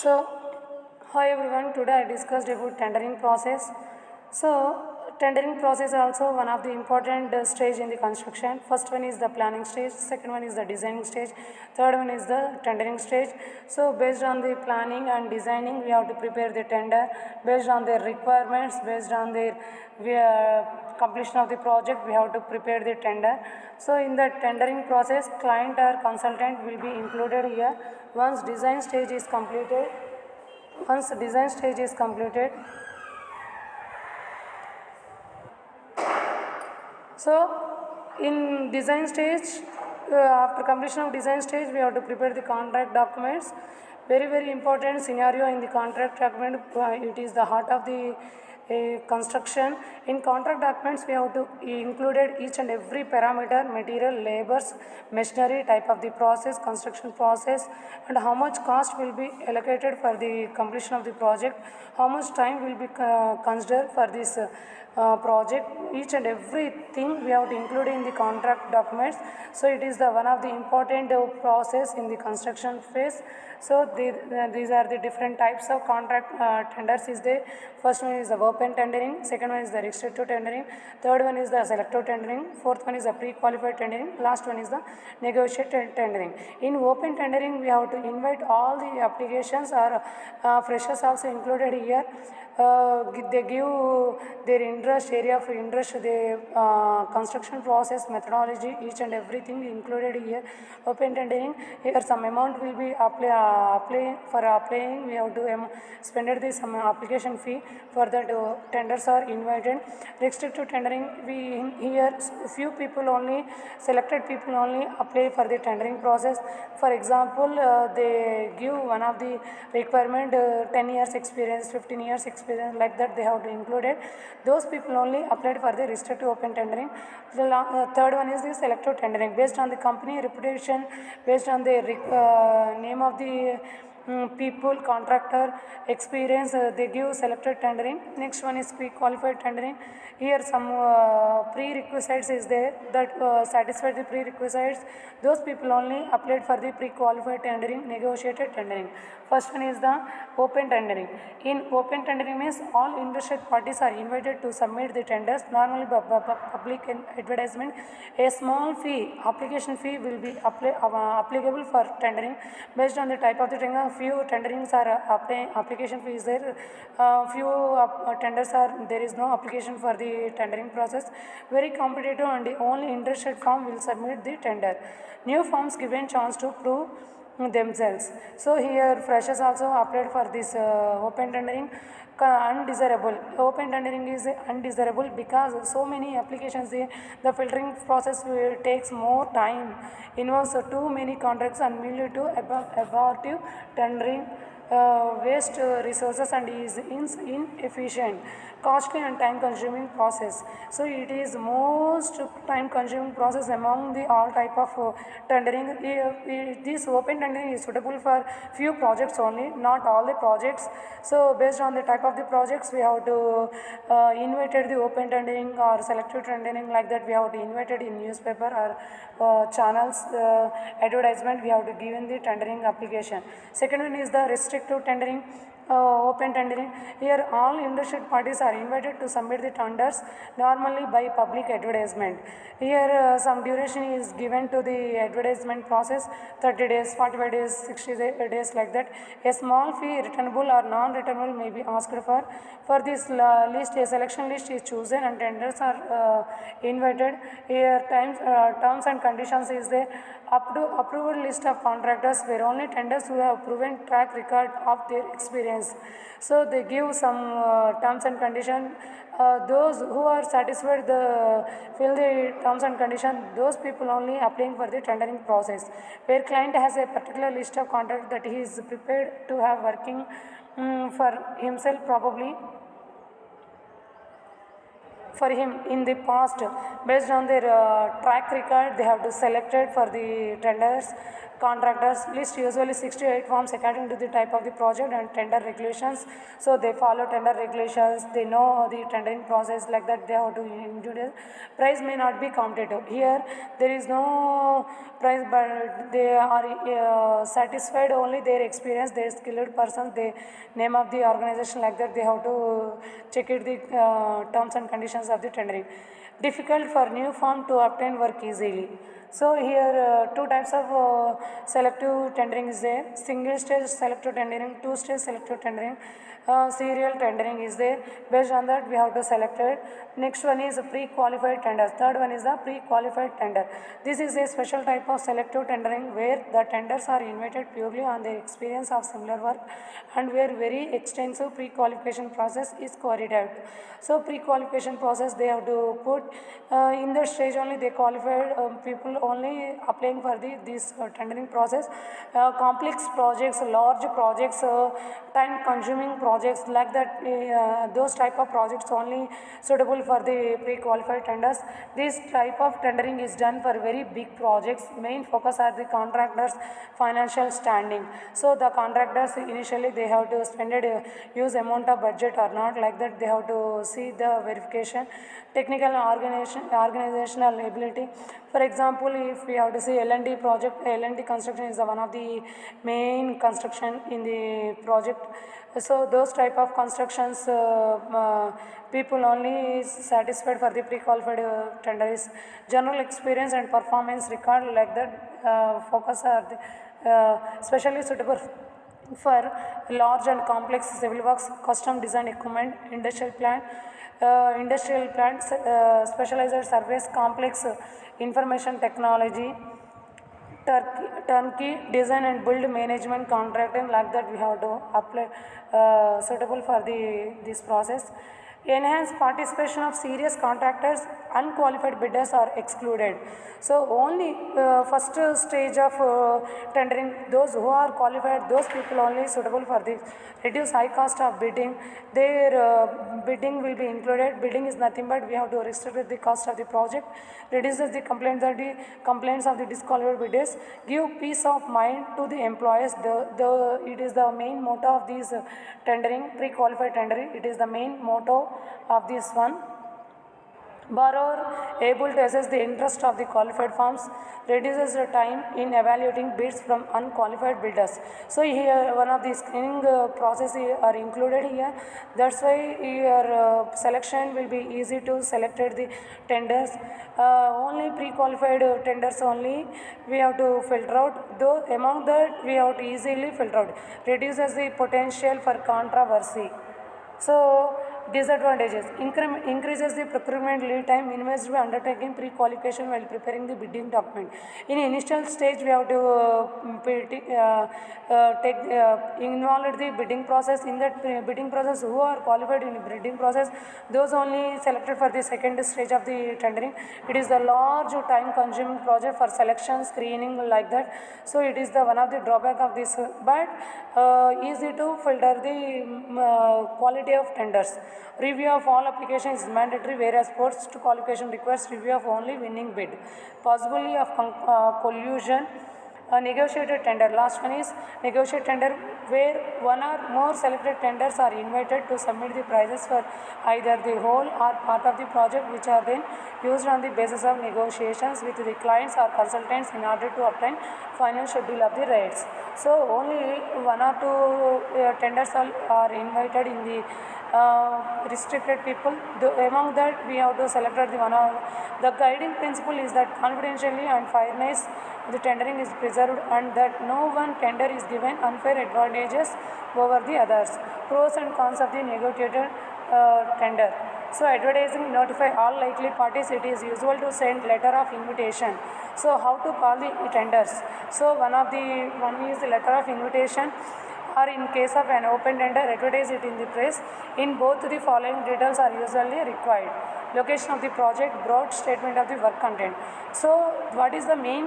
So, hi everyone. Today I discussed about tendering process. So, tendering process is also one of the important stage in the construction. First one is the planning stage. Second one is the designing stage. Third one is the tendering stage. So, based on the planning and designing, we have to prepare the tender based on their requirements, based on their completion of the project. We have to prepare the tender. So, in the tendering process, client or consultant will be included here. Once design stage is completed, so in design stage, after completion of design stage, we have to prepare the contract documents. Very important scenario in the contract document. It is the heart of the construction. In contract documents, we have to included each and every parameter, material, labors, machinery, type of the process, construction process, and how much cost will be allocated for the completion of the project, how much time will be considered for this project. Each and everything we have to include in the contract documents. So it is the one of the important process in the construction phase. So these are the different types of contract tenders is there. First one is the open tendering, second one is the restricted tendering, third one is the selective tendering, fourth one is the pre-qualified tendering, last one is the negotiated tendering. In open tendering, we have to invite all the applications or freshers also included here. They give their interest, area of interest, the construction process, methodology, each and everything included here. Open tendering, here some amount will be applying, we have to spend some application fee. For that tenders are invited. Restricted tendering, we here few people only, selected people only apply for the tendering process. For example, they give one of the requirement 10 years experience, 15 years experience, like that they have to include it. Those people only applied for the restricted open tendering. The third one is the selective tendering, based on the company reputation, based on the name of the people, contractor, experience, they give selected tendering. Next one is pre-qualified tendering. Here some prerequisites is there that satisfy the prerequisites. Those people only applied for the pre-qualified tendering, negotiated tendering. First one is the open tendering. In open tendering means all interested parties are invited to submit the tenders. Normally public advertisement, a small fee, application fee will be applicable for tendering based on the type of the tender. Few tenderings are application fee is there. Few tenders are there is no application for the tendering process. Very competitive and the only interested firm will submit the tender. New firms given chance to prove themselves. So here freshers also applied for this open tendering. Undesirable, open tendering is undesirable because so many applications, the filtering process takes more time, involves too many contracts and will lead to abortive tendering, waste resources and is inefficient, costly and time consuming process. So it is most time consuming process among the all type of tendering. This open tendering is suitable for few projects only, not all the projects. So based on the type of the projects, we have to invited the open tendering or selective tendering, like that we have to invited in newspaper or channels advertisement, we have to give in the tendering application. Second one is the restrictive tendering. Open tendering, here all interested parties are invited to submit the tenders, normally by public advertisement. Here some duration is given to the advertisement process, 30 days, 45 days, 60 days, like that. A small fee, returnable or non-returnable, may be asked for. For this list, a selection list is chosen and tenders are invited. Here terms and conditions is there. Up to approval list of contractors where only tenders who have proven track record of their experience. So they give some terms and conditions. Those who are satisfied fill the terms and conditions. Those people only applying for the tendering process. Where client has a particular list of contractors that he is prepared to have working for himself, probably for him in the past, based on their track record, they have to selected for the tenders. contractors list usually 6 to 8 forms according to the type of the project and tender regulations. So they follow tender regulations, they know the tendering process, like that they have to introduce. Price may not be competitive. Here there is no price, but they are satisfied only their experience, their skilled persons, the name of the organization, like that they have to check it the terms and conditions of the tendering. Difficult for new firm to obtain work easily. So here two types of selective tendering is there. Single stage selective tendering, two stage selective tendering, serial tendering is there. Based on that we have to select it. Next one is pre-qualified tender. Third one is the pre-qualified tender. This is a special type of selective tendering where the tenders are invited purely on their experience of similar work and where very extensive pre-qualification process is carried out. So pre-qualification process they have to put in that stage only they qualified people only applying for this tendering process. Complex projects, large projects, time consuming projects, like that those type of projects only suitable for the pre-qualified tenders. This type of tendering is done for very big projects. Main focus are the contractors financial standing. So the contractors initially they have to spend a huge amount of budget or not, like that they have to see the verification, technical organizational ability. For example, if we have to see L&D project, L&D construction is the one of the main construction in the project. So those type of constructions people only is satisfied for the pre-qualified tender is general experience and performance record, like that focus are the, especially suitable for large and complex civil works, custom design equipment, industrial plants, specialized surveys, complex information technology, turnkey design and build management contracting, like that we have to apply suitable for this process. Enhanced participation of serious contractors, unqualified bidders are excluded. So only first stage of tendering, those who are qualified, those people only suitable for this. Reduce high cost of bidding, their bidding will be included. Bidding is nothing but we have to restrict the cost of the project, reduces the complaints of the disqualified bidders, give peace of mind to the employees. It is the main motto of this tendering, pre-qualified tendering. It is the main motto of this one. Borrower able to assess the interest of the qualified firms, reduces the time in evaluating bids from unqualified bidders. So here one of the screening processes are included here. That's why your selection will be easy to select the tenders. Only pre-qualified tenders only we have to filter out. Though among that we have to easily filter out. Reduces the potential for controversy. So disadvantages: increases the procurement lead time, minimizes by undertaking pre-qualification while preparing the bidding document. In initial stage we have to involve the bidding process. In that bidding process, who are qualified in the bidding process, those only selected for the second stage of the tendering. It is the large time consuming project for selection, screening, like that. So it is the one of the drawback of this, but easy to filter the quality of tenders. Review of all applications is mandatory, whereas post qualification requires review of only winning bid. Possibility of collusion. Negotiated tender. Last one is negotiated tender, where one or more selected tenders are invited to submit the prices for either the whole or part of the project, which are then used on the basis of negotiations with the clients or consultants in order to obtain final schedule of the rates. So only one or two tenders are invited in the restricted people. Among that we have to select the one of the guiding principle is that confidentially and fairness the tendering is preserved, and that no one tender is given unfair advantages over the others. Pros and cons of the negotiated tender. So advertising: notify all likely parties. It is usual to send letter of invitation. So how to call the tenders? So one is the letter of invitation, or in case of an open tender, advertise it in the press. In both the following details are usually required. location of the project, broad statement of the work content. So what is the main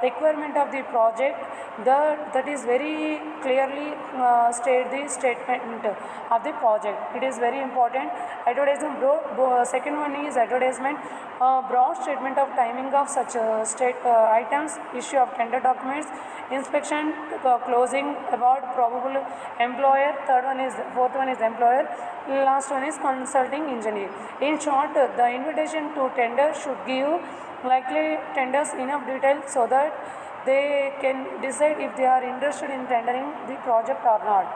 requirement of the project? That is very clearly state the statement of the project. It is very important. Advertisement, second one is advertisement, broad statement of timing of such items, issue of tender documents, inspection, closing, award, probable employer, fourth one is employer, last one is consulting engineer. In short, the invitation to tender should give likely tenders enough detail so that they can decide if they are interested in tendering the project or not.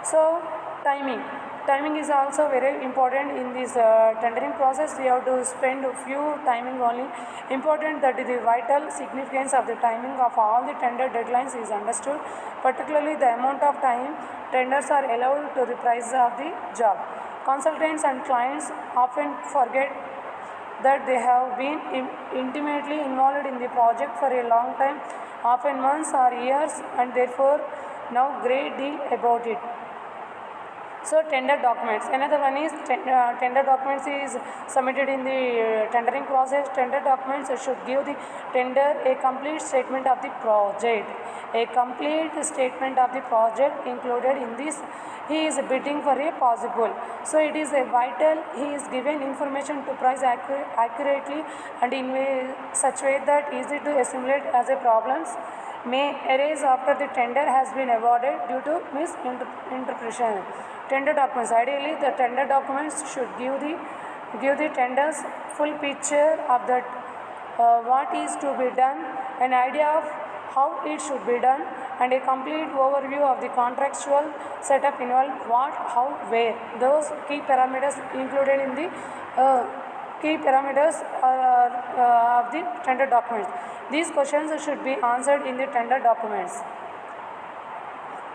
So timing is also very important in this tendering process. We have to spend a few timing only. Important that the vital significance of the timing of all the tender deadlines is understood, particularly the amount of time tenders are allowed to the price of the job. Consultants and clients often forget that they have been intimately involved in the project for a long time, often months or years, and therefore know great deal about it. So tender documents. Another one is tender documents is submitted in the tendering process. Tender documents should give the tender a complete statement of the project. A complete statement of the project included in this. He is bidding for a possible. So it is a vital. He is given information to price accurately and in such way that easy to assimilate as a problems may arise after the tender has been awarded due to misinterpretation. Tender documents. Ideally, the tender documents should give the tenders full picture of that what is to be done, an idea of how it should be done, and a complete overview of the contractual setup involved, what, how, where. Those key parameters included in the key parameters of the tender documents. These questions should be answered in the tender documents.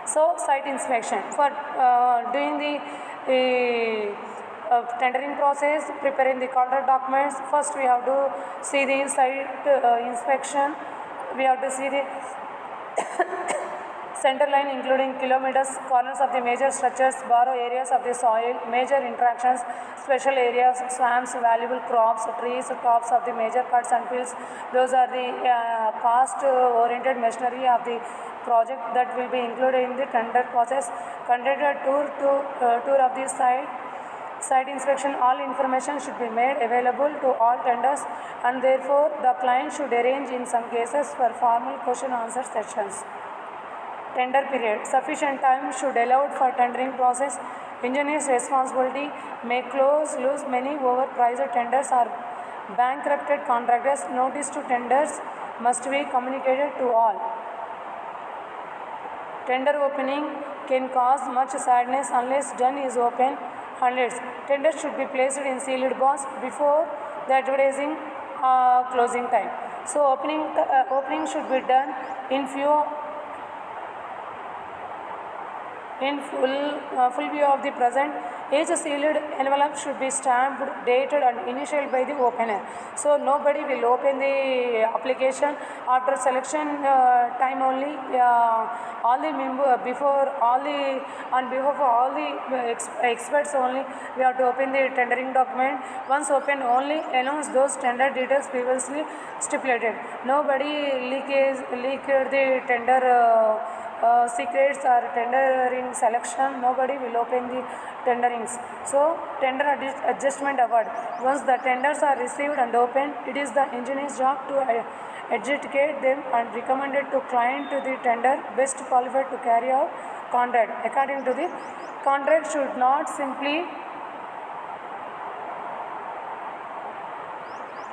So site inspection. For doing the tendering process, preparing the contract documents, first we have to see the site inspection. We have to see the center line including kilometers, corners of the major structures, borrow areas of the soil, major interactions, special areas, swamps, valuable crops, trees, tops of the major cuts and fields. Those are the cost oriented machinery of the project that will be included in the tender process. Conduct a tour of the site inspection. All information should be made available to all tenders, and therefore the client should arrange in some cases for formal question answer sessions. Tender period. Sufficient time should allowed for tendering process. Engineer's responsibility may lose many overpriced tenders or bankrupted contractors. Notice to tenders must be communicated to all. Tender opening can cause much sadness unless done is open hundreds. Tenders should be placed in sealed box before the advertising closing time. So opening should be done in full view of the present. Each sealed envelope should be stamped, dated and initialed by the opener. So nobody will open the application after selection time only. On behalf of all the experts only, we have to open the tendering document. Once open, only announce those tender details previously stipulated. Nobody leaked the tender secrets or tendering selection. Nobody will open the tenderings. So tender adjustment award. Once the tenders are received and opened, it is the engineer's job to adjudicate them and recommend it to client to the tender best qualified to carry out contract. According to the contract should not simply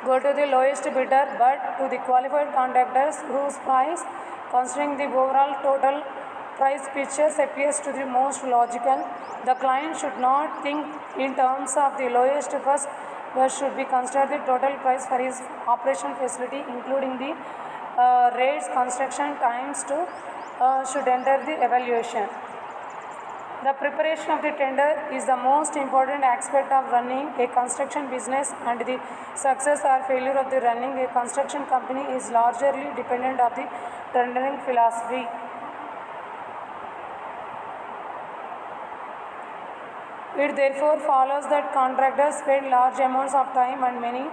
go to the lowest bidder but to the qualified contractors whose price, considering the overall total price pictures, appears to the most logical. The client should not think in terms of the lowest first, but should be considered the total price for his operation facility, including the rates, construction times to should enter the evaluation. The preparation of the tender is the most important aspect of running a construction business, and the success or failure of the running a construction company is largely dependent on the tendering philosophy. It therefore follows that contractors spend large amounts of time and money.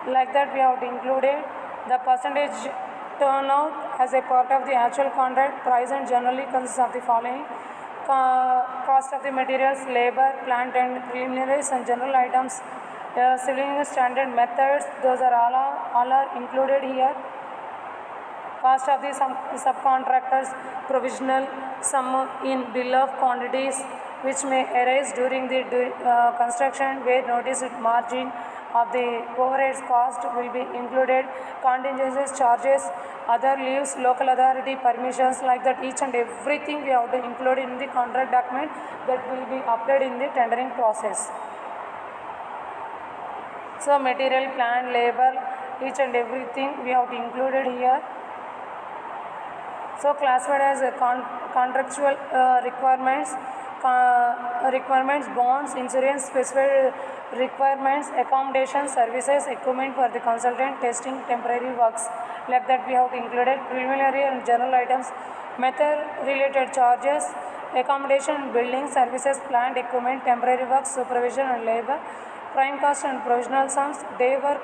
Like that, we have included the percentage turnout as a part of the actual contract price and generally consists of the following: cost of the materials, labor, plant and preliminaries and general items, civil engineering standard methods. Those are all are included here. Cost of the subcontractors, provisional sum in bill of quantities which may arise during the construction, where noticed margin of the overheads cost will be included, contingencies, charges, other leaves, local authority permissions, like that each and everything we have to include in the contract document that will be updated in the tendering process. So material, plant, labor, each and everything we have to included here. So classified as contractual requirements, bonds, insurance, specified requirements, accommodation, services, equipment for the consultant, testing, temporary works. Like that we have included preliminary and general items, method related charges, accommodation, building, services, plant, equipment, temporary works, supervision and labor, prime cost and provisional sums, day work,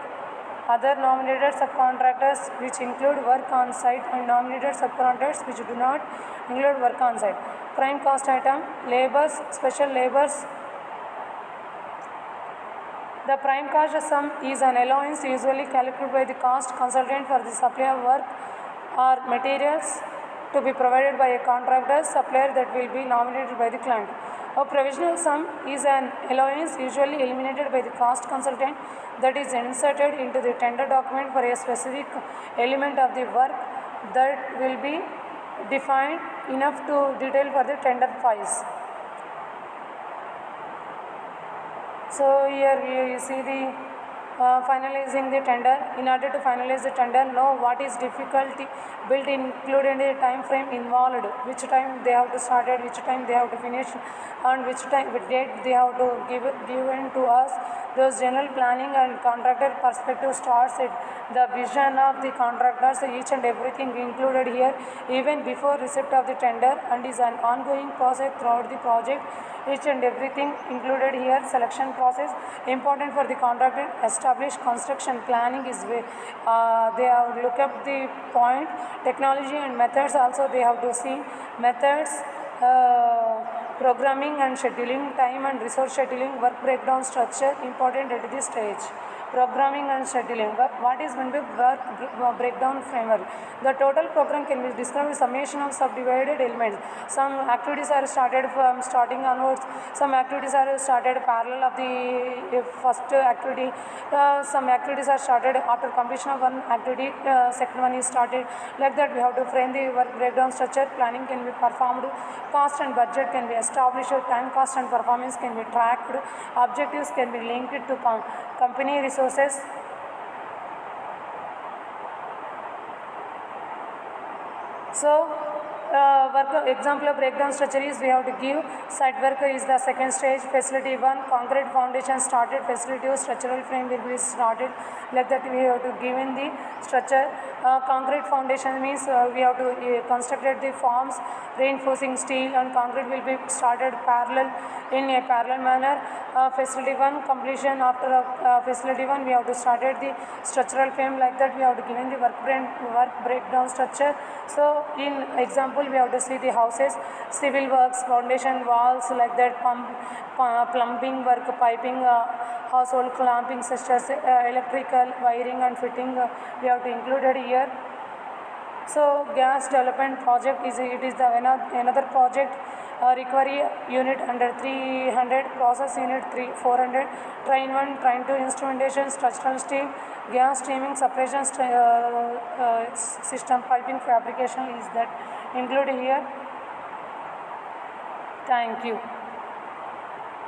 other nominated subcontractors which include work on site and nominated subcontractors which do not include work on site. Prime cost item, labors, special labors. The prime cost sum is an allowance usually calculated by the cost consultant for the supply of work or materials to be provided by a contractor supplier that will be nominated by the client. A provisional sum is an allowance usually eliminated by the cost consultant that is inserted into the tender document for a specific element of the work that will be defined enough to detail for the tender price. So here you see the finalizing the tender. In order to finalize the tender, know what is difficulty built included in the time frame involved, which time they have to start it, which time they have to finish, and which date they have to given to us. Those general planning and contractor perspective starts it. The vision of the contractors, each and everything included here even before receipt of the tender, and is an ongoing process throughout the project. Each and everything included here. Selection process important for the contractor. Establish construction planning is they have look up the point. Technology and methods also they have to see methods. Programming and scheduling, time and resource scheduling, work breakdown structure important at this stage. Programming and scheduling. What is meant by work breakdown framework? The total program can be described as summation of subdivided elements. Some activities are started from starting onwards. Some activities are started parallel of the first activity. Some activities are started after completion of one activity. Second one is started. Like that we have to frame the work breakdown structure. Planning can be performed. Cost and budget can be established. Time, cost and performance can be tracked. Objectives can be linked to company resources. So example of breakdown structure is we have to give site work is the second stage. Facility 1, concrete foundation started. Facility 2, structural frame will be started. Like that we have to give in the structure. Concrete foundation means we have to constructed the forms, reinforcing steel and concrete will be started parallel in a parallel manner. Facility 1 completion. After facility 1 we have to started the structural frame. Like that we have to give in the work breakdown structure. So in example we have to see the houses, civil works, foundation, walls, like that, plumbing work, piping, household clamping systems, electrical wiring and fitting we have to include it here. So gas development project is the another project. Recovery unit under 300, process unit 400, train 1, train 2 instrumentation, structural steel, gas streaming, separation system, piping fabrication is that included here. Thank you.